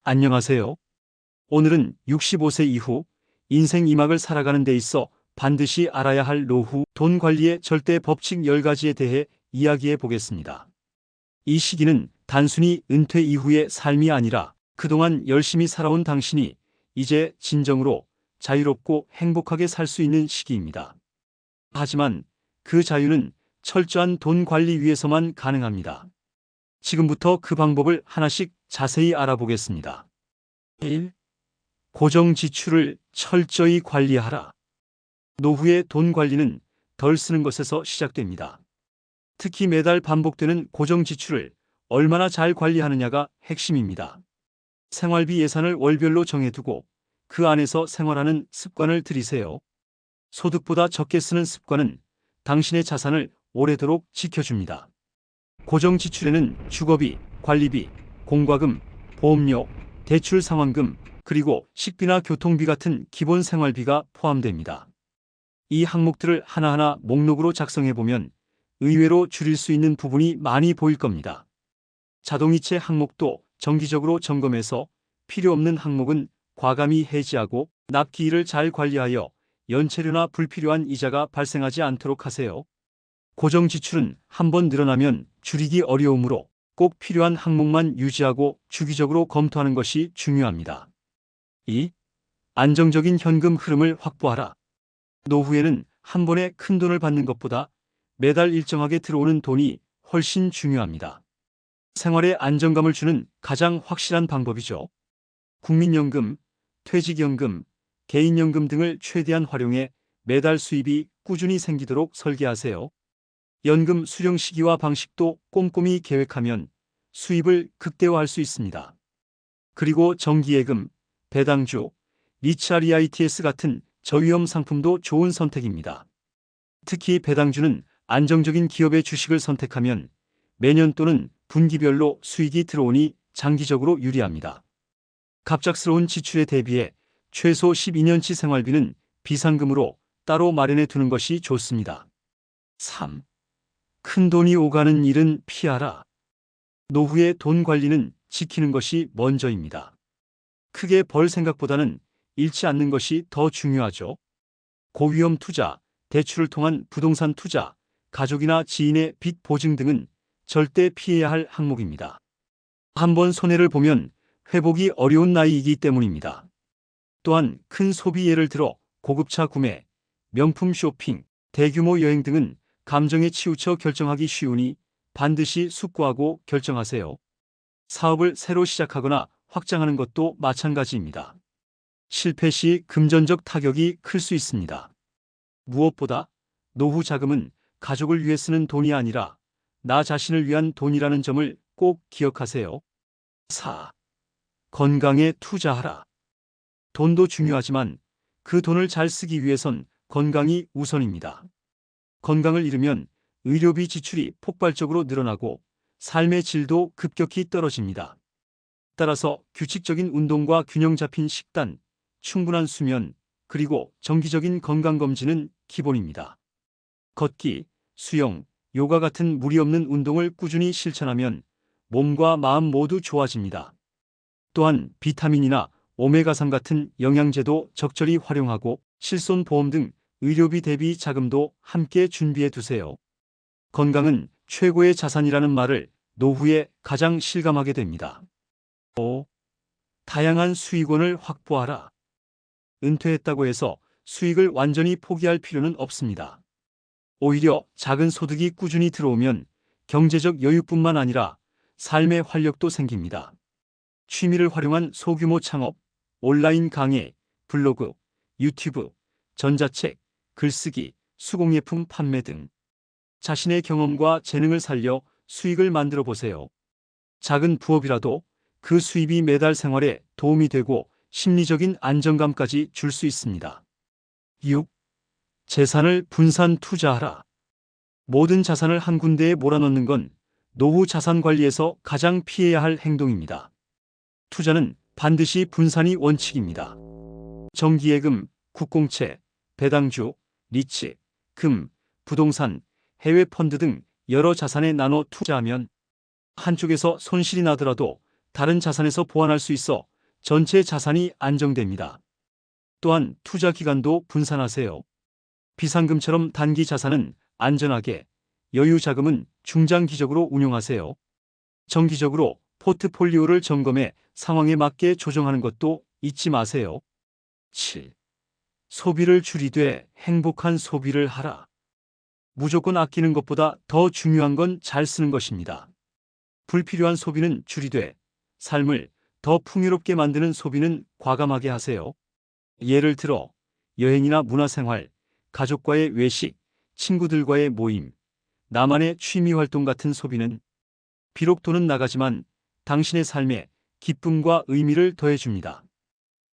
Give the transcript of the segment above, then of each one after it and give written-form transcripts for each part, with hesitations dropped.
안녕하세요. 오늘은 65세 이후 인생 2막을 살아가는 데 있어 반드시 알아야 할 노후, 돈 관리의 절대 법칙 10가지에 대해 이야기해 보겠습니다. 이 시기는 단순히 은퇴 이후의 삶이 아니라 그동안 열심히 살아온 당신이 이제 진정으로 자유롭고 행복하게 살 수 있는 시기입니다. 하지만 그 자유는 철저한 돈 관리 위에서만 가능합니다. 지금부터 그 방법을 하나씩 자세히 알아보겠습니다. 1. 고정 지출을 철저히 관리하라. 노후의 돈 관리는 덜 쓰는 것에서 시작됩니다. 특히 매달 반복되는 고정 지출을 얼마나 잘 관리하느냐가 핵심입니다. 생활비 예산을 월별로 정해두고 그 안에서 생활하는 습관을 들이세요. 소득보다 적게 쓰는 습관은 당신의 자산을 오래도록 지켜줍니다. 고정 지출에는 주거비, 관리비, 공과금, 보험료, 대출 상환금, 그리고 식비나 교통비 같은 기본 생활비가 포함됩니다. 이 항목들을 하나하나 목록으로 작성해보면 의외로 줄일 수 있는 부분이 많이 보일 겁니다. 자동이체 항목도 정기적으로 점검해서 필요 없는 항목은 과감히 해지하고 납기일을 잘 관리하여 연체료나 불필요한 이자가 발생하지 않도록 하세요. 고정 지출은 한번 늘어나면 줄이기 어려우므로 꼭 필요한 항목만 유지하고 주기적으로 검토하는 것이 중요합니다. 2. 안정적인 현금 흐름을 확보하라. 노후에는 한 번에 큰 돈을 받는 것보다 매달 일정하게 들어오는 돈이 훨씬 중요합니다. 생활에 안정감을 주는 가장 확실한 방법이죠. 국민연금, 퇴직연금, 개인연금 등을 최대한 활용해 매달 수입이 꾸준히 생기도록 설계하세요. 연금 수령 시기와 방식도 꼼꼼히 계획하면 수입을 극대화할 수 있습니다. 그리고 정기예금, 배당주, 리츠REITs 같은 저위험 상품도 좋은 선택입니다. 특히 배당주는 안정적인 기업의 주식을 선택하면 매년 또는 분기별로 수익이 들어오니 장기적으로 유리합니다. 갑작스러운 지출에 대비해 최소 12년치 생활비는 비상금으로 따로 마련해 두는 것이 좋습니다. 3. 큰 돈이 오가는 일은 피하라. 노후의 돈 관리는 지키는 것이 먼저입니다. 크게 벌 생각보다는 잃지 않는 것이 더 중요하죠. 고위험 투자, 대출을 통한 부동산 투자, 가족이나 지인의 빚 보증 등은 절대 피해야 할 항목입니다. 한번 손해를 보면 회복이 어려운 나이이기 때문입니다. 또한 큰 소비 예를 들어 고급차 구매, 명품 쇼핑, 대규모 여행 등은 감정에 치우쳐 결정하기 쉬우니 반드시 숙고하고 결정하세요. 사업을 새로 시작하거나 확장하는 것도 마찬가지입니다. 실패 시 금전적 타격이 클 수 있습니다. 무엇보다 노후 자금은 가족을 위해 쓰는 돈이 아니라 나 자신을 위한 돈이라는 점을 꼭 기억하세요. 4. 건강에 투자하라. 돈도 중요하지만 그 돈을 잘 쓰기 위해선 건강이 우선입니다. 건강을 잃으면 의료비 지출이 폭발적으로 늘어나고 삶의 질도 급격히 떨어집니다. 따라서 규칙적인 운동과 균형 잡힌 식단, 충분한 수면, 그리고 정기적인 건강검진은 기본입니다. 걷기, 수영, 요가 같은 무리 없는 운동을 꾸준히 실천하면 몸과 마음 모두 좋아집니다. 또한 비타민이나 오메가3 같은 영양제도 적절히 활용하고 실손보험 등 의료비 대비 자금도 함께 준비해 두세요. 건강은 최고의 자산이라는 말을 노후에 가장 실감하게 됩니다. 5. 다양한 수익원을 확보하라. 은퇴했다고 해서 수익을 완전히 포기할 필요는 없습니다. 오히려 작은 소득이 꾸준히 들어오면 경제적 여유뿐만 아니라 삶의 활력도 생깁니다. 취미를 활용한 소규모 창업, 온라인 강의, 블로그, 유튜브, 전자책, 글쓰기, 수공예품 판매 등 자신의 경험과 재능을 살려 수익을 만들어 보세요. 작은 부업이라도 그 수입이 매달 생활에 도움이 되고 심리적인 안정감까지 줄 수 있습니다. 6. 재산을 분산 투자하라. 모든 자산을 한 군데에 몰아넣는 건 노후 자산 관리에서 가장 피해야 할 행동입니다. 투자는 반드시 분산이 원칙입니다. 정기예금, 국공채, 배당주, 리츠, 금, 부동산, 해외 펀드 등 여러 자산에 나눠 투자하면 한쪽에서 손실이 나더라도 다른 자산에서 보완할 수 있어 전체 자산이 안정됩니다. 또한 투자 기간도 분산하세요. 비상금처럼 단기 자산은 안전하게, 여유 자금은 중장기적으로 운용하세요. 정기적으로 포트폴리오를 점검해 상황에 맞게 조정하는 것도 잊지 마세요. 7. 소비를 줄이되 행복한 소비를 하라. 무조건 아끼는 것보다 더 중요한 건 잘 쓰는 것입니다. 불필요한 소비는 줄이되 삶을 더 풍요롭게 만드는 소비는 과감하게 하세요. 예를 들어 여행이나 문화생활, 가족과의 외식, 친구들과의 모임, 나만의 취미활동 같은 소비는 비록 돈은 나가지만 당신의 삶에 기쁨과 의미를 더해줍니다.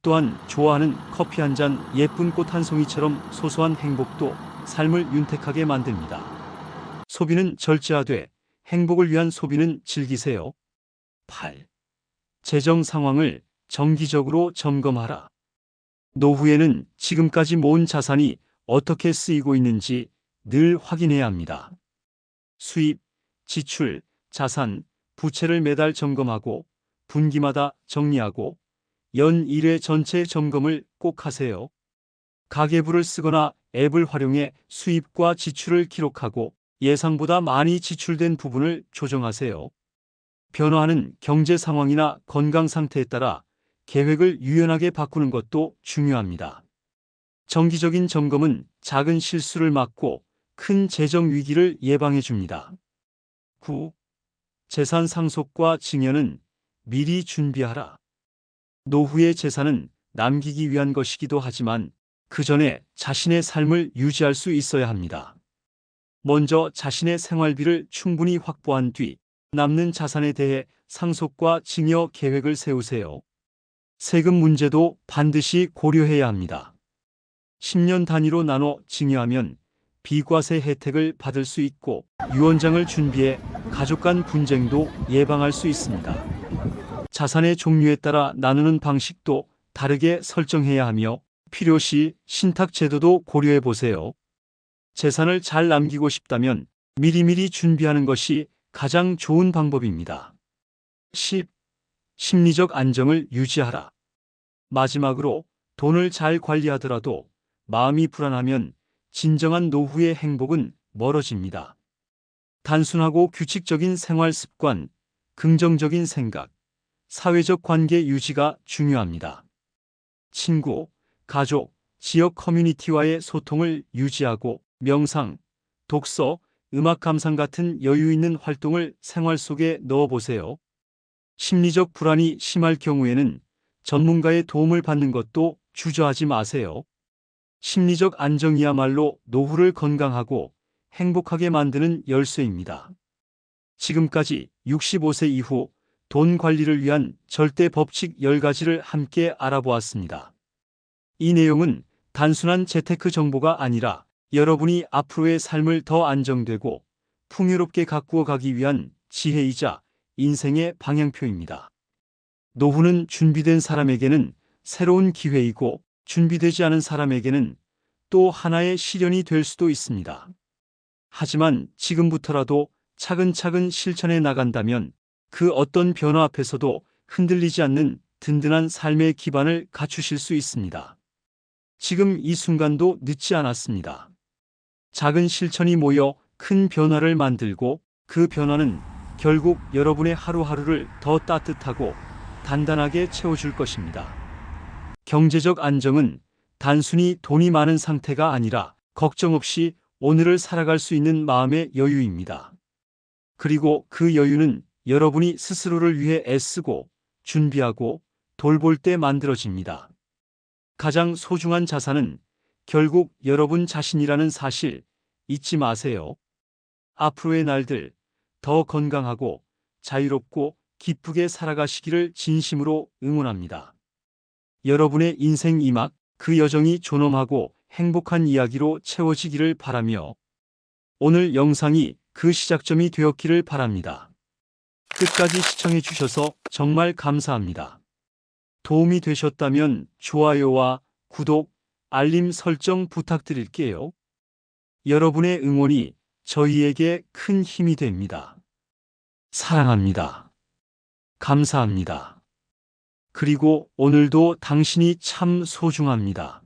또한 좋아하는 커피 한 잔, 예쁜 꽃 한 송이처럼 소소한 행복도 삶을 윤택하게 만듭니다. 소비는 절제하되 행복을 위한 소비는 즐기세요. 8. 재정 상황을 정기적으로 점검하라. 노후에는 지금까지 모은 자산이 어떻게 쓰이고 있는지 늘 확인해야 합니다. 수입, 지출, 자산, 부채를 매달 점검하고 분기마다 정리하고 연 1회 전체 점검을 꼭 하세요. 가계부를 쓰거나 앱을 활용해 수입과 지출을 기록하고 예상보다 많이 지출된 부분을 조정하세요. 변화하는 경제 상황이나 건강 상태에 따라 계획을 유연하게 바꾸는 것도 중요합니다. 정기적인 점검은 작은 실수를 막고 큰 재정 위기를 예방해 줍니다. 9. 재산 상속과 증여는 미리 준비하라. 노후의 재산은 남기기 위한 것이기도 하지만 그 전에 자신의 삶을 유지할 수 있어야 합니다. 먼저 자신의 생활비를 충분히 확보한 뒤 남는 자산에 대해 상속과 증여 계획을 세우세요. 세금 문제도 반드시 고려해야 합니다. 10년 단위로 나눠 증여하면 비과세 혜택을 받을 수 있고 유언장을 준비해 가족 간 분쟁도 예방할 수 있습니다. 자산의 종류에 따라 나누는 방식도 다르게 설정해야 하며 필요시 신탁 제도도 고려해 보세요. 재산을 잘 남기고 싶다면 미리미리 준비하는 것이 가장 좋은 방법입니다. 10. 심리적 안정을 유지하라. 마지막으로 돈을 잘 관리하더라도 마음이 불안하면 진정한 노후의 행복은 멀어집니다. 단순하고 규칙적인 생활 습관, 긍정적인 생각, 사회적 관계 유지가 중요합니다. 친구, 가족, 지역 커뮤니티와의 소통을 유지하고 명상, 독서, 음악 감상 같은 여유 있는 활동을 생활 속에 넣어보세요. 심리적 불안이 심할 경우에는 전문가의 도움을 받는 것도 주저하지 마세요. 심리적 안정이야말로 노후를 건강하고 행복하게 만드는 열쇠입니다. 지금까지 65세 이후 돈 관리를 위한 절대 법칙 10가지를 함께 알아보았습니다. 이 내용은 단순한 재테크 정보가 아니라 여러분이 앞으로의 삶을 더 안정되고 풍요롭게 가꾸어 가기 위한 지혜이자 인생의 방향표입니다. 노후는 준비된 사람에게는 새로운 기회이고 준비되지 않은 사람에게는 또 하나의 시련이 될 수도 있습니다. 하지만 지금부터라도 차근차근 실천해 나간다면 그 어떤 변화 앞에서도 흔들리지 않는 든든한 삶의 기반을 갖추실 수 있습니다. 지금 이 순간도 늦지 않았습니다. 작은 실천이 모여 큰 변화를 만들고 그 변화는 결국 여러분의 하루하루를 더 따뜻하고 단단하게 채워줄 것입니다. 경제적 안정은 단순히 돈이 많은 상태가 아니라 걱정 없이 오늘을 살아갈 수 있는 마음의 여유입니다. 그리고 그 여유는 여러분이 스스로를 위해 애쓰고 준비하고 돌볼 때 만들어집니다. 가장 소중한 자산은 결국 여러분 자신이라는 사실 잊지 마세요. 앞으로의 날들 더 건강하고 자유롭고 기쁘게 살아가시기를 진심으로 응원합니다. 여러분의 인생 이막 그 여정이 존엄하고 행복한 이야기로 채워지기를 바라며 오늘 영상이 그 시작점이 되었기를 바랍니다. 끝까지 시청해 주셔서 정말 감사합니다. 도움이 되셨다면 좋아요와 구독, 알림 설정 부탁드릴게요. 여러분의 응원이 저희에게 큰 힘이 됩니다. 사랑합니다. 감사합니다. 그리고 오늘도 당신이 참 소중합니다.